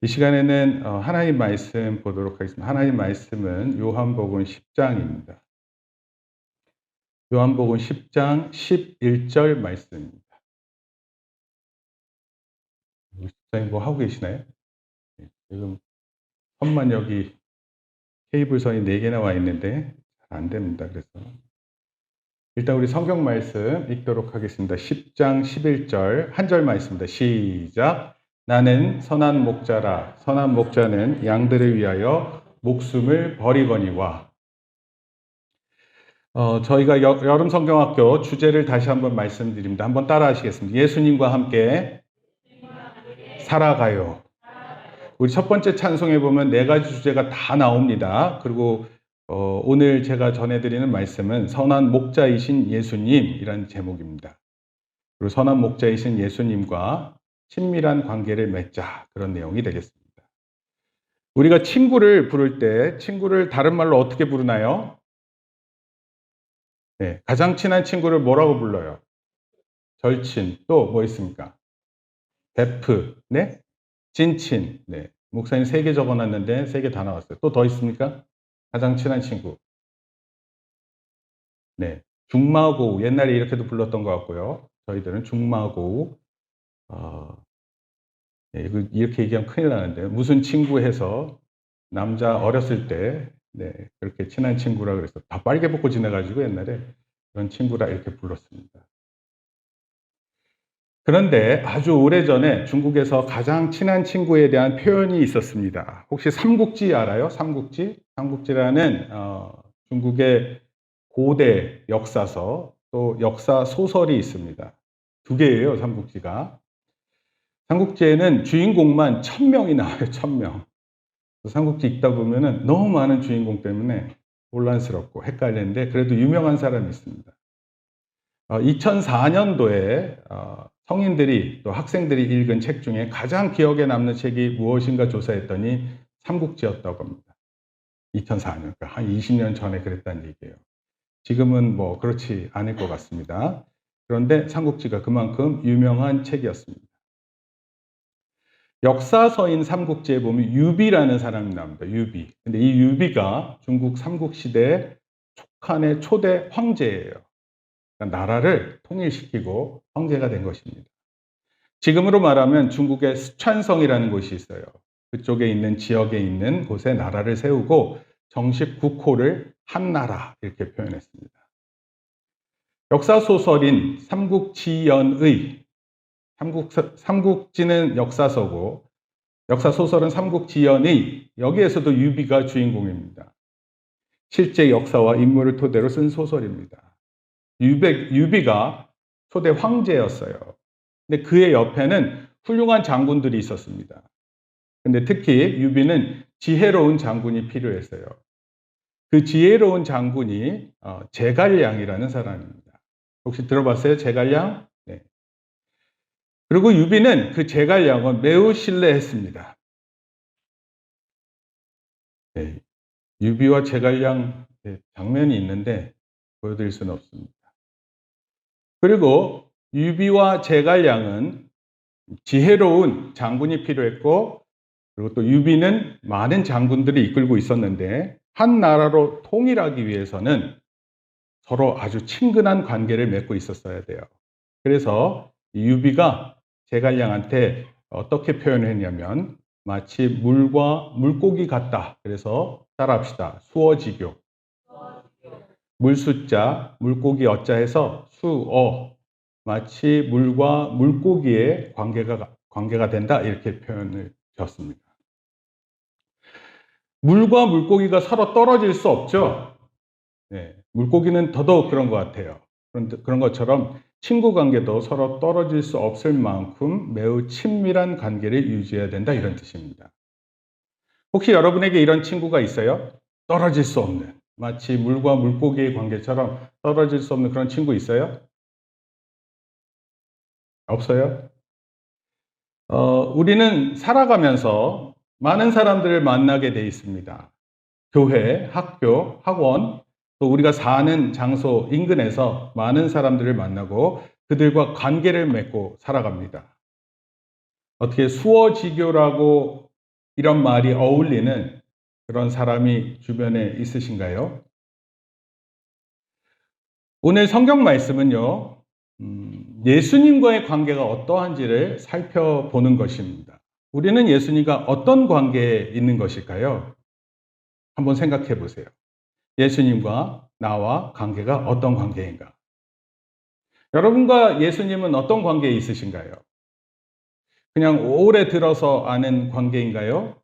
이 시간에는 하나님 말씀 보도록 하겠습니다. 하나님 말씀은 요한복음 10장입니다. 요한복음 10장 11절 말씀입니다. 집사님 뭐 하고 계시나요? 지금 선만 여기 케이블선이 4개나 와 있는데 잘 안 됩니다. 그래서 일단 우리 성경 말씀 읽도록 하겠습니다. 10장 11절 한 절 말씀입니다. 시작. 나는 선한 목자라. 선한 목자는 양들을 위하여 목숨을 버리거니와. 저희가 여름 성경학교 주제를 다시 한번 말씀드립니다. 한번 따라 하시겠습니다. 예수님과 함께 살아가요. 우리 첫 번째 찬송에 보면 4가지 주제가 다 나옵니다. 그리고 오늘 제가 전해드리는 말씀은 선한 목자이신 예수님이라는 제목입니다. 그리고 선한 목자이신 예수님과 친밀한 관계를 맺자, 그런 내용이 되겠습니다. 우리가 친구를 부를 때 친구를 다른 말로 어떻게 부르나요? 네, 가장 친한 친구를 뭐라고 불러요? 절친. 또 뭐 있습니까? 베프. 네? 찐친. 네. 목사님 3개 적어놨는데 3개 다 나왔어요. 또 더 있습니까? 가장 친한 친구. 네. 중마고우. 옛날에 이렇게도 불렀던 것 같고요. 저희들은 중마고우. 네, 이렇게 얘기하면 큰일 나는데, 무슨 친구 해서 남자 어렸을 때, 네, 그렇게 친한 친구라 그래서 다 빨개 벗고 지내가지고 옛날에 그런 친구라 이렇게 불렀습니다. 그런데 아주 오래전에 중국에서 가장 친한 친구에 대한 표현이 있었습니다. 혹시 삼국지 알아요? 삼국지? 삼국지라는 중국의 고대 역사서, 또 역사 소설이 있습니다. 2개예요, 삼국지가. 삼국지에는 주인공만 1000명이 나와요, 1000명. 삼국지 읽다 보면은 너무 많은 주인공 때문에 혼란스럽고 헷갈리는데, 그래도 유명한 사람이 있습니다. 2004년도에 성인들이 또 학생들이 읽은 책 중에 가장 기억에 남는 책이 무엇인가 조사했더니 삼국지였다고 합니다. 2004년, 그러니까 한 20년 전에 그랬다는 얘기예요. 지금은 뭐 그렇지 않을 것 같습니다. 그런데 삼국지가 그만큼 유명한 책이었습니다. 역사서인 삼국지에 보면 유비라는 사람이 나옵니다. 유비. 근데 이 유비가 중국 삼국시대 촉한의 초대 황제예요. 그러니까 나라를 통일시키고 황제가 된 것입니다. 지금으로 말하면 중국의 스촨성이라는 곳이 있어요. 그쪽에 있는 지역에 있는 곳에 나라를 세우고 정식 국호를 한나라 이렇게 표현했습니다. 역사소설인 삼국지연의, 삼국지는 역사서고 역사소설은 삼국지연의, 여기에서도 유비가 주인공입니다. 실제 역사와 인물을 토대로 쓴 소설입니다. 유비가 초대 황제였어요. 근데 그의 옆에는 훌륭한 장군들이 있었습니다. 근데 특히 유비는 지혜로운 장군이 필요했어요. 그 지혜로운 장군이 제갈량이라는 사람입니다. 혹시 들어봤어요? 제갈량? 네. 그리고 유비는 그 제갈량을 매우 신뢰했습니다. 네. 유비와 제갈량 장면이 있는데 보여드릴 수는 없습니다. 그리고 유비와 제갈량은 지혜로운 장군이 필요했고, 그리고 또 유비는 많은 장군들이 이끌고 있었는데 한 나라로 통일하기 위해서는 서로 아주 친근한 관계를 맺고 있었어야 돼요. 그래서 유비가 제갈량한테 어떻게 표현했냐면 마치 물과 물고기 같다. 그래서 따라합시다. 수어지교. 물숫자, 물고기 어자 해서 수어. 마치 물과 물고기의 관계가 된다. 이렇게 표현을 지었습니다. 물과 물고기가 서로 떨어질 수 없죠. 네, 물고기는 더더욱 그런 것 같아요. 그런 것처럼 친구 관계도 서로 떨어질 수 없을 만큼 매우 친밀한 관계를 유지해야 된다, 이런 뜻입니다. 혹시 여러분에게 이런 친구가 있어요? 떨어질 수 없는, 마치 물과 물고기의 관계처럼 떨어질 수 없는 그런 친구 있어요? 없어요? 우리는 살아가면서 많은 사람들을 만나게 돼 있습니다. 교회, 학교, 학원, 또 우리가 사는 장소 인근에서 많은 사람들을 만나고 그들과 관계를 맺고 살아갑니다. 어떻게 수어지교라고 이런 말이 어울리는 그런 사람이 주변에 있으신가요? 오늘 성경 말씀은요, 예수님과의 관계가 어떠한지를 살펴보는 것입니다. 우리는 예수님과 어떤 관계에 있는 것일까요? 한번 생각해 보세요. 예수님과 나와 관계가 어떤 관계인가? 여러분과 예수님은 어떤 관계에 있으신가요? 그냥 오래 들어서 아는 관계인가요?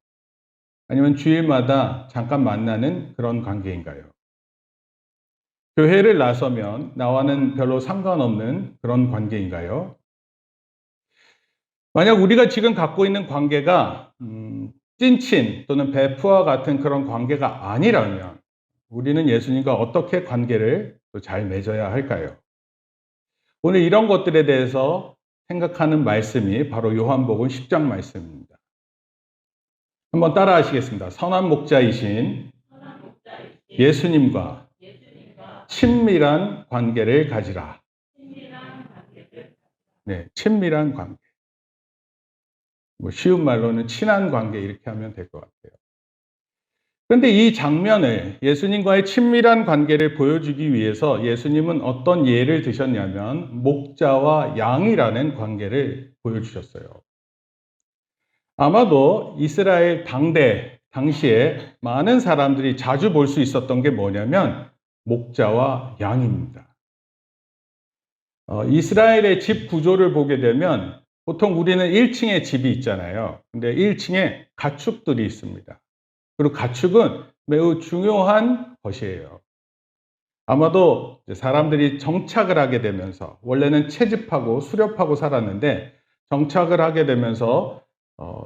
아니면 주일마다 잠깐 만나는 그런 관계인가요? 교회를 나서면 나와는 별로 상관없는 그런 관계인가요? 만약 우리가 지금 갖고 있는 관계가 찐친 또는 베프와 같은 그런 관계가 아니라면 우리는 예수님과 어떻게 관계를 또 잘 맺어야 할까요? 오늘 이런 것들에 대해서 생각하는 말씀이 바로 요한복음 10장 말씀입니다. 한번 따라 하시겠습니다. 선한 목자이신 예수님과 친밀한 관계를 가지라. 네, 친밀한 관계. 쉬운 말로는 친한 관계 이렇게 하면 될 것 같아요. 그런데 이 장면을 예수님과의 친밀한 관계를 보여주기 위해서 예수님은 어떤 예를 드셨냐면 목자와 양이라는 관계를 보여주셨어요. 아마도 이스라엘 당시에 많은 사람들이 자주 볼 수 있었던 게 뭐냐면 목자와 양입니다. 이스라엘의 집 구조를 보게 되면 보통 우리는 1층에 집이 있잖아요. 근데 1층에 가축들이 있습니다. 그리고 가축은 매우 중요한 것이에요. 아마도 사람들이 정착을 하게 되면서 원래는 채집하고 수렵하고 살았는데 정착을 하게 되면서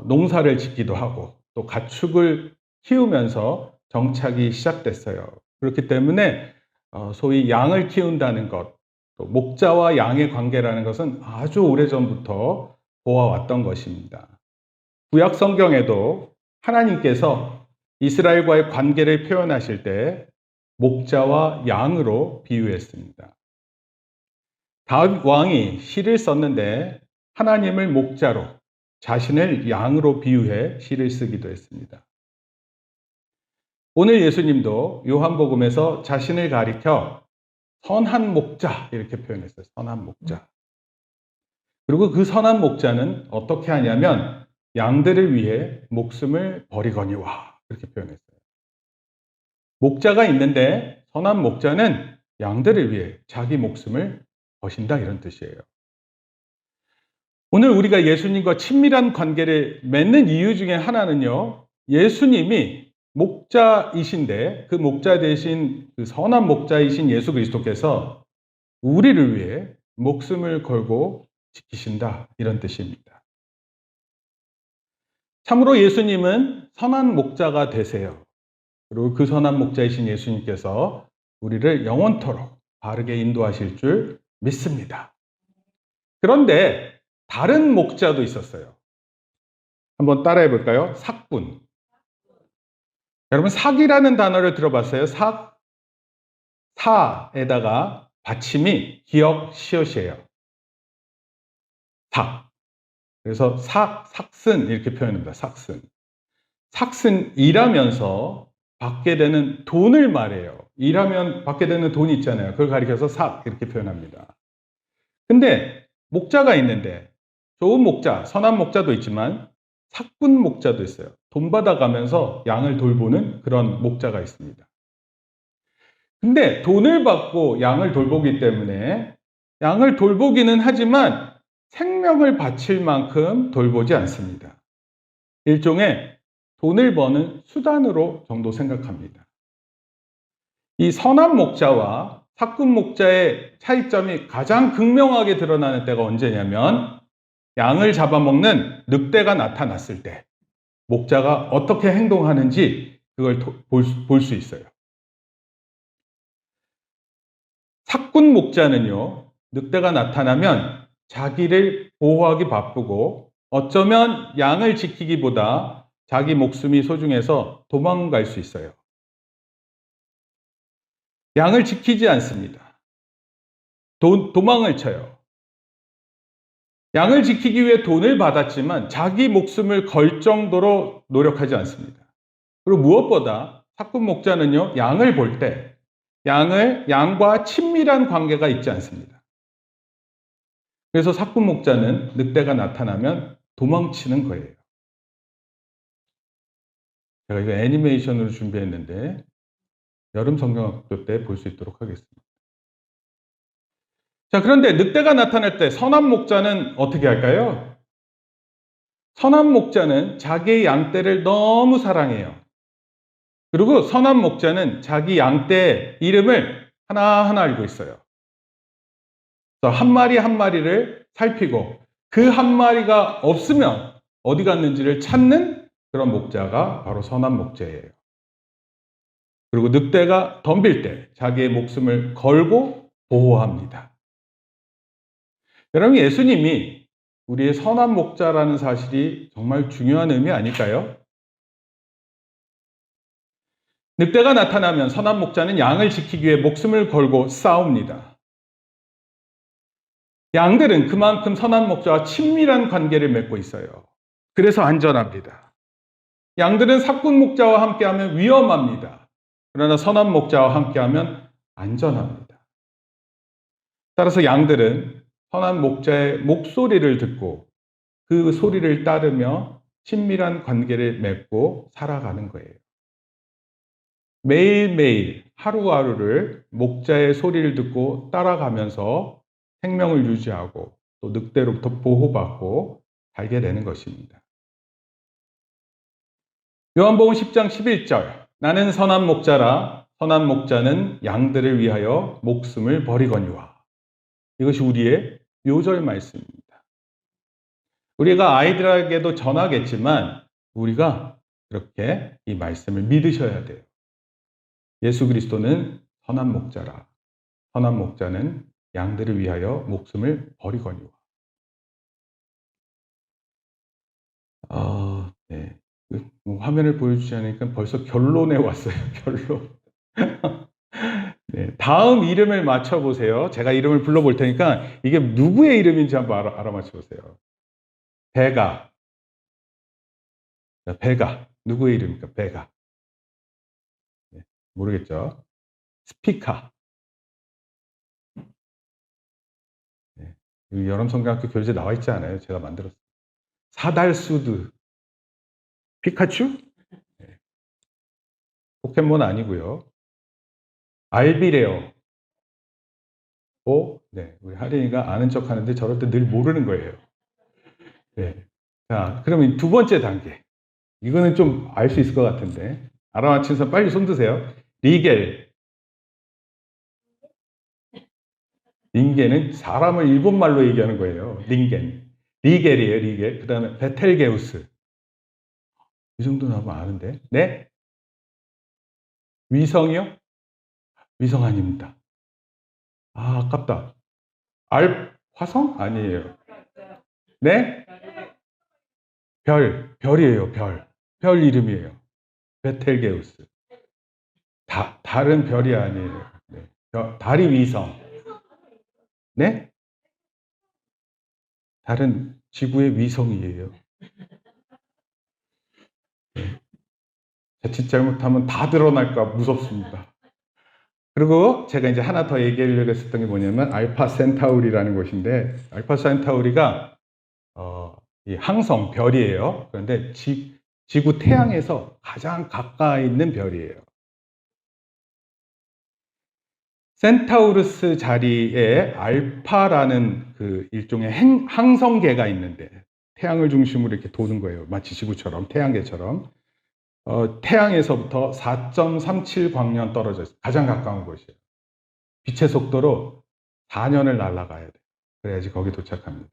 농사를 짓기도 하고 또 가축을 키우면서 정착이 시작됐어요. 그렇기 때문에 소위 양을 키운다는 것, 또 목자와 양의 관계라는 것은 아주 오래전부터 보아왔던 것입니다. 구약 성경에도 하나님께서 이스라엘과의 관계를 표현하실 때 목자와 양으로 비유했습니다. 다윗 왕이 시를 썼는데 하나님을 목자로 자신을 양으로 비유해 시를 쓰기도 했습니다. 오늘 예수님도 요한복음에서 자신을 가리켜 선한 목자 이렇게 표현했어요. 선한 목자. 그리고 그 선한 목자는 어떻게 하냐면 양들을 위해 목숨을 버리거니와 이렇게 표현했어요. 목자가 있는데 선한 목자는 양들을 위해 자기 목숨을 버신다 이런 뜻이에요. 오늘 우리가 예수님과 친밀한 관계를 맺는 이유 중에 하나는요. 예수님이 목자이신데 그 목자 대신 그 선한 목자이신 예수 그리스도께서 우리를 위해 목숨을 걸고 지키신다 이런 뜻입니다. 참으로 예수님은 선한 목자가 되세요. 그리고 그 선한 목자이신 예수님께서 우리를 영원토록 바르게 인도하실 줄 믿습니다. 그런데 다른 목자도 있었어요. 한번 따라해 볼까요? 삭군. 여러분 삭이라는 단어를 들어봤어요? 삭? 사에다가 받침이 기역 시옷이에요. 삭. 그래서 삭슨 이렇게 표현합니다. 삭슨. 삭슨 일하면서 받게 되는 돈을 말해요. 일하면 받게 되는 돈이 있잖아요. 그걸 가리켜서 삭 이렇게 표현합니다. 근데 목자가 있는데 좋은 목자, 선한 목자도 있지만 삭군 목자도 있어요. 돈 받아가면서 양을 돌보는 그런 목자가 있습니다. 근데 돈을 받고 양을 돌보기 때문에 양을 돌보기는 하지만 생명을 바칠 만큼 돌보지 않습니다. 일종의 돈을 버는 수단으로 정도 생각합니다. 이 선한 목자와 삭군 목자의 차이점이 가장 극명하게 드러나는 때가 언제냐면 양을 잡아먹는 늑대가 나타났을 때 목자가 어떻게 행동하는지 그걸 볼 수 있어요. 삭군 목자는요, 늑대가 나타나면 자기를 보호하기 바쁘고 어쩌면 양을 지키기보다 자기 목숨이 소중해서 도망갈 수 있어요. 양을 지키지 않습니다. 도망을 쳐요. 양을 지키기 위해 돈을 받았지만 자기 목숨을 걸 정도로 노력하지 않습니다. 그리고 무엇보다 사꾼 목자는요, 양을 볼 때 양과 친밀한 관계가 있지 않습니다. 그래서 사꾼 목자는 늑대가 나타나면 도망치는 거예요. 제가 이거 애니메이션으로 준비했는데 여름 성경학교 때 볼 수 있도록 하겠습니다. 자, 그런데 늑대가 나타날 때 선한 목자는 어떻게 할까요? 선한 목자는 자기의 양떼를 너무 사랑해요. 그리고 선한 목자는 자기 양떼의 이름을 하나하나 알고 있어요. 그래서 한 마리 한 마리를 살피고 그 한 마리가 없으면 어디 갔는지를 찾는 그런 목자가 바로 선한 목자예요. 그리고 늑대가 덤빌 때 자기의 목숨을 걸고 보호합니다. 여러분, 예수님이 우리의 선한 목자라는 사실이 정말 중요한 의미 아닐까요? 늑대가 나타나면 선한 목자는 양을 지키기 위해 목숨을 걸고 싸웁니다. 양들은 그만큼 선한 목자와 친밀한 관계를 맺고 있어요. 그래서 안전합니다. 양들은 사꾼 목자와 함께하면 위험합니다. 그러나 선한 목자와 함께하면 안전합니다. 따라서 양들은 선한 목자의 목소리를 듣고 그 소리를 따르며 친밀한 관계를 맺고 살아가는 거예요. 매일매일 하루하루를 목자의 소리를 듣고 따라가면서 생명을 유지하고 또 늑대로부터 보호받고 살게 되는 것입니다. 요한복음 10장 11절, 나는 선한 목자라 선한 목자는 양들을 위하여 목숨을 버리거니와. 이것이 우리의 요절 말씀입니다. 우리가 아이들에게도 전하겠지만 우리가 그렇게 이 말씀을 믿으셔야 돼요. 예수 그리스도는 선한 목자라 선한 목자는 양들을 위하여 목숨을 버리거니와. 네. 화면을 보여주지 않으니까 벌써 결론에 왔어요. 결론. 네. 다음 이름을 맞춰보세요. 제가 이름을 불러볼 테니까 이게 누구의 이름인지 한번 알아맞혀보세요. 베가. 베가. 누구의 이름입니까? 베가. 네. 모르겠죠? 스피카. 네. 여름 성경학교 교재 나와 있지 않아요? 제가 만들었어요. 사달수드. 피카츄? 네. 포켓몬 아니고요. 알비레오. 네. 우리 하린이가 아는 척 하는데 저럴 때 늘 모르는 거예요. 네. 자, 그러면 두 번째 단계. 이거는 좀 알 수 있을 것 같은데. 알아맞힌 사람 빨리 손 드세요. 리겔. 링겐은 사람을 일본말로 얘기하는 거예요. 링겐. 리겔이에요, 리겔. 그 다음에 베텔게우스. 이 정도 나오면 아는데. 네? 위성이요? 위성 아닙니다. 아, 아깝다. 화성? 아니에요. 네? 별이에요, 별. 별 이름이에요. 베텔게우스. 다른 별이 아니에요. 네. 달이 위성. 네? 다른 지구의 위성이에요. 네. 자칫 잘못하면 다 드러날까 무섭습니다. 그리고 제가 이제 하나 더 얘기하려고 했었던 게 뭐냐면 알파 센타우리라는 것인데, 알파 센타우리가 이 항성 별이에요. 그런데 지구 태양에서 가장 가까이 있는 별이에요. 센타우루스 자리에 알파라는 그 일종의 항성계가 있는데 태양을 중심으로 이렇게 도는 거예요. 마치 지구처럼, 태양계처럼. 태양에서부터 4.37 광년 떨어져 있어요. 가장 가까운 곳이에요. 빛의 속도로 4년을 날아가야 돼요. 그래야지 거기 도착합니다.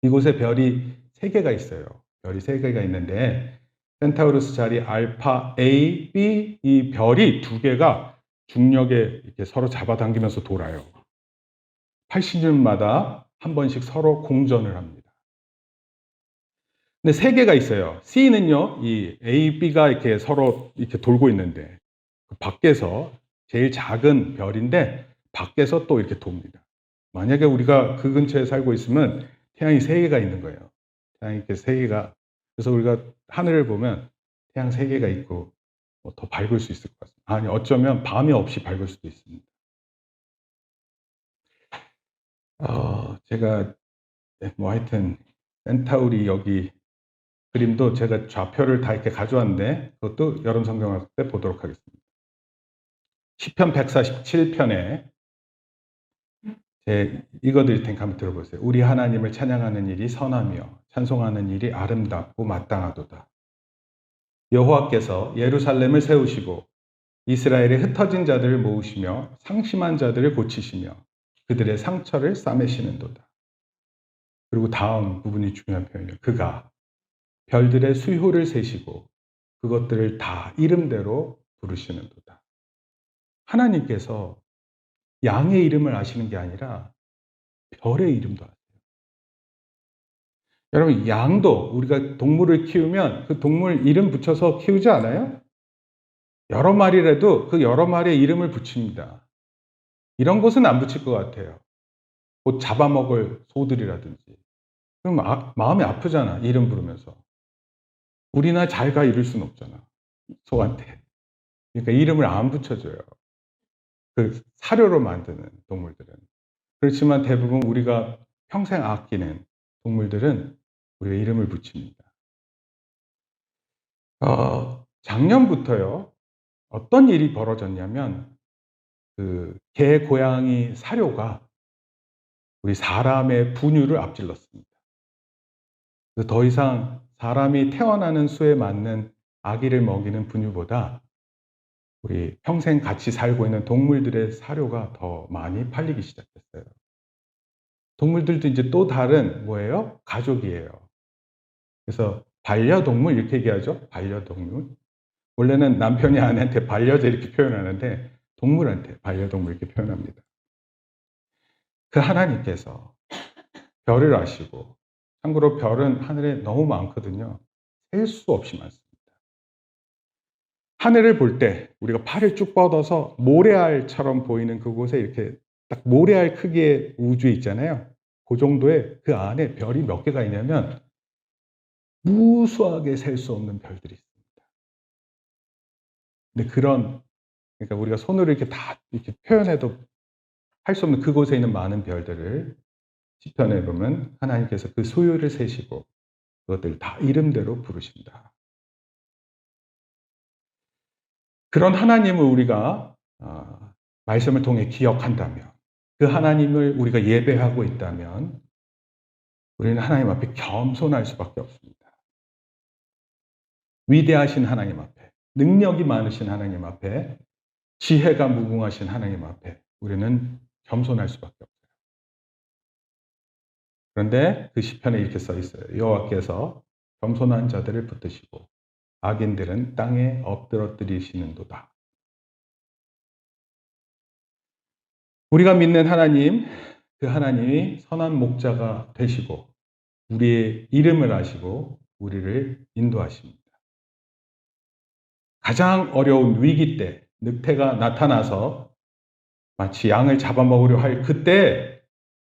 이곳에 별이 3개가 있어요. 별이 3개가 있는데 센타우루스 자리 알파 A, B 이 별이 2개가 중력에 이렇게 서로 잡아당기면서 돌아요. 80년마다 한 번씩 서로 공전을 합니다. 근데 3개가 있어요. C는요, 이 A, B가 이렇게 서로 이렇게 돌고 있는데 밖에서 제일 작은 별인데 밖에서 또 이렇게 돕니다. 만약에 우리가 그 근처에 살고 있으면 태양이 세 개가 있는 거예요. 태양이 이렇게 세 개가. 그래서 우리가 하늘을 보면 태양 세 개가 있고 더 밝을 수 있을 것 같습니다. 아니, 어쩌면 밤이 없이 밝을 수도 있습니다. 제가 하여튼 센타우리 여기 그림도 제가 좌표를 다 이렇게 가져왔는데 그것도 여름 성경학습 때 보도록 하겠습니다. 시편 147편에 이거 드릴 테니까 한번 들어보세요. 우리 하나님을 찬양하는 일이 선하며 찬송하는 일이 아름답고 마땅하도다. 여호와께서 예루살렘을 세우시고 이스라엘의 흩어진 자들을 모으시며 상심한 자들을 고치시며 그들의 상처를 싸매시는도다. 그리고 다음 부분이 중요한 표현이에요. 그가 별들의 수효를 세시고 그것들을 다 이름대로 부르시는도다. 하나님께서 양의 이름을 아시는 게 아니라 별의 이름도 아세요. 여러분, 양도 우리가 동물을 키우면 그 동물 이름 붙여서 키우지 않아요? 여러 마리라도 그 여러 마리의 이름을 붙입니다. 이런 곳은 안 붙일 것 같아요. 곧 잡아먹을 소들이라든지. 그럼 마음이 아프잖아, 이름 부르면서. 우리나 잘가 이럴 수는 없잖아, 소한테. 그러니까 이름을 안 붙여줘요. 그 사료로 만드는 동물들은. 그렇지만 대부분 우리가 평생 아끼는 동물들은 우리가 이름을 붙입니다. 작년부터요, 어떤 일이 벌어졌냐면, 개, 고양이 사료가 우리 사람의 분유를 앞질렀습니다. 더 이상 사람이 태어나는 수에 맞는 아기를 먹이는 분유보다 우리 평생 같이 살고 있는 동물들의 사료가 더 많이 팔리기 시작했어요. 동물들도 이제 또 다른 뭐예요? 가족이에요. 그래서 반려동물 이렇게 얘기하죠. 반려동물. 원래는 남편이 아내한테 반려자 이렇게 표현하는데 동물한테 반려동물 이렇게 표현합니다. 그 하나님께서 별을 아시고, 참고로 별은 하늘에 너무 많거든요. 셀 수 없이 많습니다. 하늘을 볼 때 우리가 팔을 쭉 뻗어서 모래알처럼 보이는 그곳에 이렇게 딱 모래알 크기의 우주에 있잖아요. 그 정도의 그 안에 별이 몇 개가 있냐면 무수하게 셀 수 없는 별들이 있습니다. 근데 그러니까 우리가 손으로 이렇게 다 이렇게 표현해도 할 수 없는 그곳에 있는 많은 별들을 시편에 보면 하나님께서 그 소유를 세시고 그것들 다 이름대로 부르신다. 그런 하나님을 우리가 말씀을 통해 기억한다면, 그 하나님을 우리가 예배하고 있다면 우리는 하나님 앞에 겸손할 수밖에 없습니다. 위대하신 하나님 앞에, 능력이 많으신 하나님 앞에, 지혜가 무궁하신 하나님 앞에 우리는 겸손할 수밖에 없어요. 그런데 그 시편에 이렇게 써 있어요. 여호와께서 겸손한 자들을 붙드시고 악인들은 땅에 엎드러뜨리시는도다. 우리가 믿는 하나님, 그 하나님이 선한 목자가 되시고 우리의 이름을 아시고 우리를 인도하십니다. 가장 어려운 위기 때 늑대가 나타나서 마치 양을 잡아먹으려 할 그때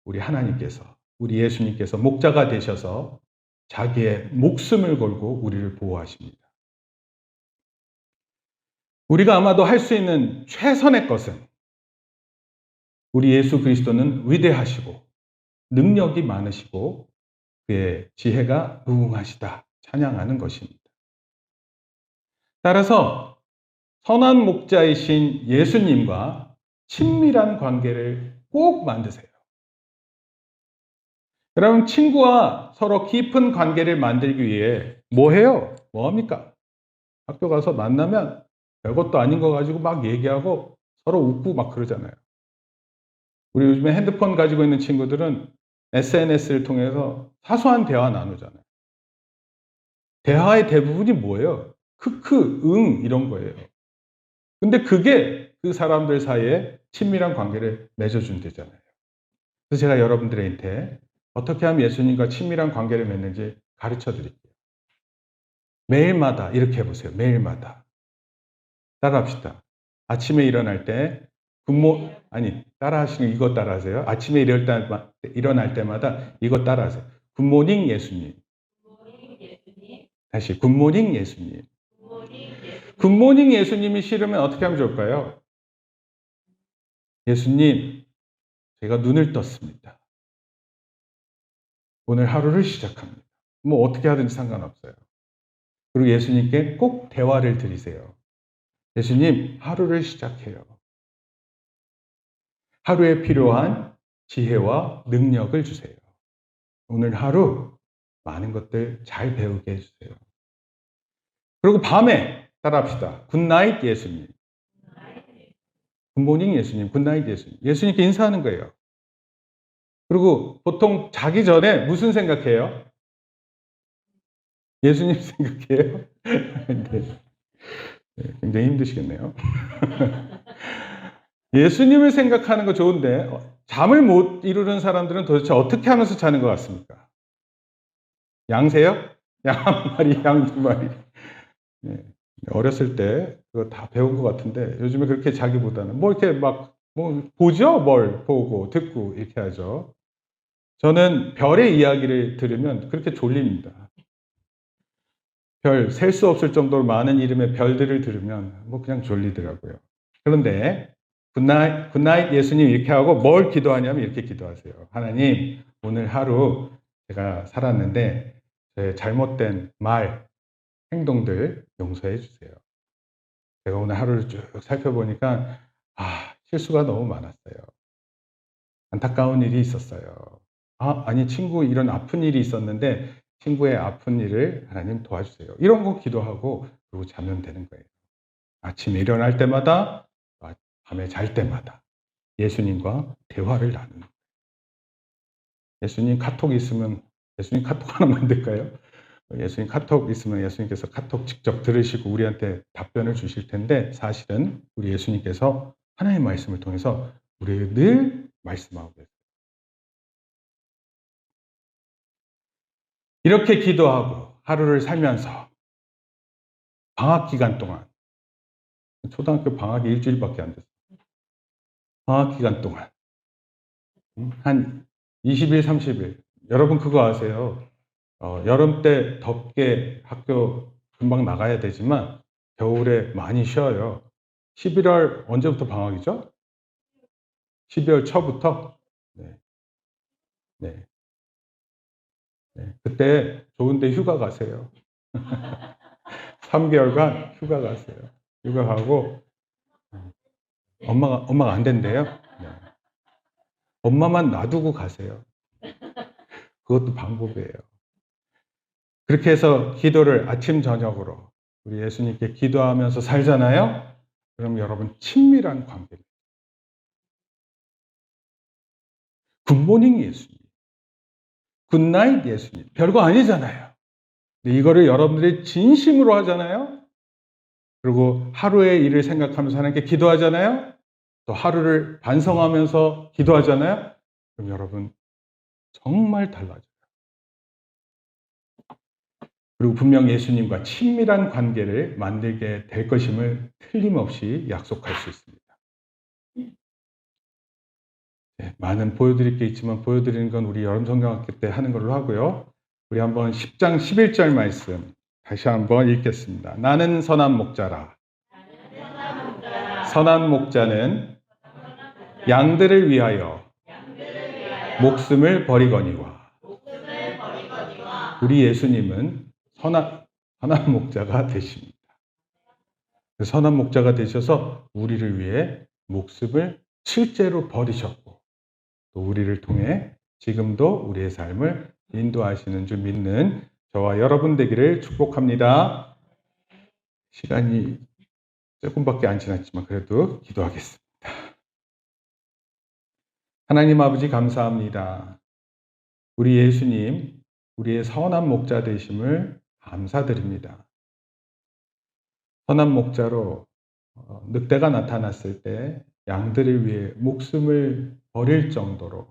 우리 하나님께서, 우리 예수님께서 목자가 되셔서 자기의 목숨을 걸고 우리를 보호하십니다. 우리가 아마도 할 수 있는 최선의 것은 우리 예수 그리스도는 위대하시고 능력이 많으시고 그의 지혜가 무궁하시다 찬양하는 것입니다. 따라서 선한 목자이신 예수님과 친밀한 관계를 꼭 만드세요. 여러분, 친구와 서로 깊은 관계를 만들기 위해 뭐 해요? 뭐 합니까? 학교 가서 만나면 별것도 아닌 거 가지고 막 얘기하고 서로 웃고 막 그러잖아요. 우리 요즘에 핸드폰 가지고 있는 친구들은 SNS를 통해서 사소한 대화 나누잖아요. 대화의 대부분이 뭐예요? 크크, 응, 이런 거예요. 근데 그게 그 사람들 사이에 친밀한 관계를 맺어준대잖아요. 그래서 제가 여러분들한테 어떻게 하면 예수님과 친밀한 관계를 맺는지 가르쳐 드릴게요. 매일마다 이렇게 해보세요. 매일마다. 따라합시다. 아침에 일어날 때 따라 하시는 이거 따라 하세요. 아침에 일어날 때마다 이거 따라 하세요. 굿모닝 예수님. 다시 굿모닝 예수님. 굿모닝 예수님이 싫으면 어떻게 하면 좋을까요? 예수님, 제가 눈을 떴습니다. 오늘 하루를 시작합니다. 뭐 어떻게 하든지 상관없어요. 그리고 예수님께 꼭 대화를 드리세요. 예수님, 하루를 시작해요. 하루에 필요한 지혜와 능력을 주세요. 오늘 하루 많은 것들 잘 배우게 해주세요. 그리고 밤에 따라합시다. 굿나잇 예수님. 굿모닝 예수님, 굿나잇 예수님. 예수님께 인사하는 거예요. 그리고 보통 자기 전에 무슨 생각해요? 예수님 생각해요? 네. 굉장히 힘드시겠네요. 예수님을 생각하는 거 좋은데 잠을 못 이루는 사람들은 도대체 어떻게 하면서 자는 것 같습니까? 양세요? 양 한 마리, 양 두 마리. 네. 어렸을 때 그거 다 배운 것 같은데 요즘에 그렇게 자기보다는 뭐 이렇게 막 뭐 보죠? 뭘 보고 듣고 이렇게 하죠. 저는 별의 이야기를 들으면 그렇게 졸립니다. 별, 셀 수 없을 정도로 많은 이름의 별들을 들으면 뭐 그냥 졸리더라고요. 그런데 굿나잇, 굿나잇 예수님 이렇게 하고 뭘 기도하냐면 이렇게 기도하세요. 하나님, 오늘 하루 제가 살았는데 제 잘못된 말, 행동들 용서해 주세요. 제가 오늘 하루를 쭉 살펴보니까 실수가 너무 많았어요. 안타까운 일이 있었어요. 아니 친구 이런 아픈 일이 있었는데 친구의 아픈 일을 하나님 도와주세요. 이런 거 기도하고 그러고 자면 되는 거예요. 아침에 일어날 때마다 밤에 잘 때마다 예수님과 대화를 나누는 거예요. 예수님 카톡 있으면 예수님 카톡 하나 만들까요? 예수님 카톡 있으면 예수님께서 카톡 직접 들으시고 우리한테 답변을 주실 텐데 사실은 우리 예수님께서 하나님의 말씀을 통해서 우리에게 늘 말씀하고 계세요. 이렇게 기도하고 하루를 살면서 방학 기간 동안 초등학교 방학이 일주일밖에 안 됐어요. 방학 기간 동안 한 20일, 30일 여러분 그거 아세요? 여름 때 덥게 학교 금방 나가야 되지만 겨울에 많이 쉬어요. 11월 언제부터 방학이죠? 12월 초부터? 네. 네. 네. 그때 좋은데 휴가 가세요. 3개월간 휴가 가세요. 휴가 가고 엄마가 안 된대요. 네. 엄마만 놔두고 가세요. 그것도 방법이에요. 그렇게 해서 기도를 아침 저녁으로 우리 예수님께 기도하면서 살잖아요. 그럼 여러분 친밀한 관계입니다. 굿모닝 예수님, 굿나잇 예수님, 별거 아니잖아요. 근데 이거를 여러분들이 진심으로 하잖아요. 그리고 하루의 일을 생각하면서 하나님께 기도하잖아요. 또 하루를 반성하면서 기도하잖아요. 그럼 여러분 정말 달라져요. 그리고 분명 예수님과 친밀한 관계를 만들게 될 것임을 틀림없이 약속할 수 있습니다. 네, 많은 보여드릴 게 있지만 보여드리는 건 우리 여름성경학교 때 하는 걸로 하고요. 우리 한번 10장 11절 말씀 다시 한번 읽겠습니다. 나는 선한 목자라. 선한 목자는 양들을 위하여 목숨을 버리거니와. 우리 예수님은 선한 목자가 되십니다. 선한 목자가 되셔서 우리를 위해 목숨을 실제로 버리셨고 또 우리를 통해 지금도 우리의 삶을 인도하시는 줄 믿는 저와 여러분 되기를 축복합니다. 시간이 조금밖에 안 지났지만 그래도 기도하겠습니다. 하나님 아버지 감사합니다. 우리 예수님, 우리의 선한 목자 되심을 감사드립니다. 선한 목자로 늑대가 나타났을 때 양들을 위해 목숨을 버릴 정도로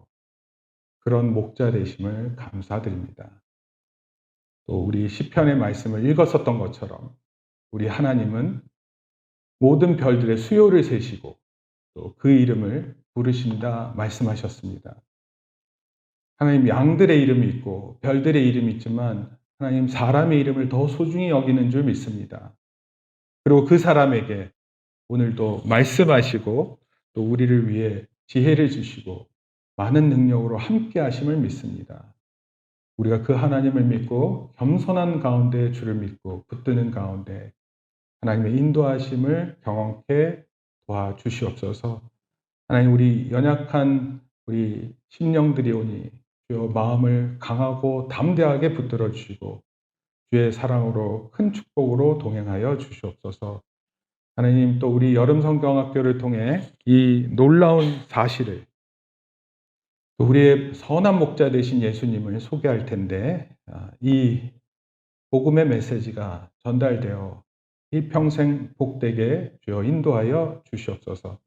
그런 목자 되심을 감사드립니다. 또 우리 시편의 말씀을 읽었었던 것처럼 우리 하나님은 모든 별들의 수요를 세시고 또 그 이름을 부르신다 말씀하셨습니다. 하나님 양들의 이름이 있고 별들의 이름이 있지만 하나님 사람의 이름을 더 소중히 여기는 줄 믿습니다. 그리고 그 사람에게 오늘도 말씀하시고 또 우리를 위해 지혜를 주시고 많은 능력으로 함께 하심을 믿습니다. 우리가 그 하나님을 믿고 겸손한 가운데 주를 믿고 붙드는 가운데 하나님의 인도하심을 경험케 도와주시옵소서. 하나님 우리 연약한 우리 심령들이 오니 주여 마음을 강하고 담대하게 붙들어 주시고 주의 사랑으로 큰 축복으로 동행하여 주시옵소서. 하나님 또 우리 여름 성경학교를 통해 이 놀라운 사실을 또 우리의 선한 목자 되신 예수님을 소개할 텐데 이 복음의 메시지가 전달되어 이 평생 복되게 주여 인도하여 주시옵소서.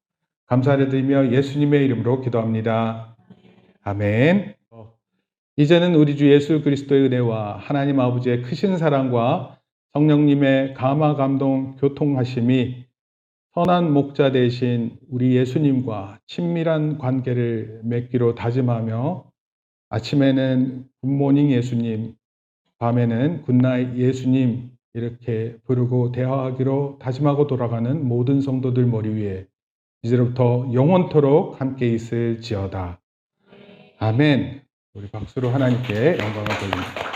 감사를 드리며 예수님의 이름으로 기도합니다. 아멘. 이제는 우리 주 예수 그리스도의 은혜와 하나님 아버지의 크신 사랑과 성령님의 감화 감동 교통하심이 선한 목자 되신 우리 예수님과 친밀한 관계를 맺기로 다짐하며 아침에는 굿모닝 예수님, 밤에는 굿나잇 예수님 이렇게 부르고 대화하기로 다짐하고 돌아가는 모든 성도들 머리 위에 이제부터 영원토록 함께 있을지어다. 아멘. 우리 박수로 하나님께 영광을 돌립니다.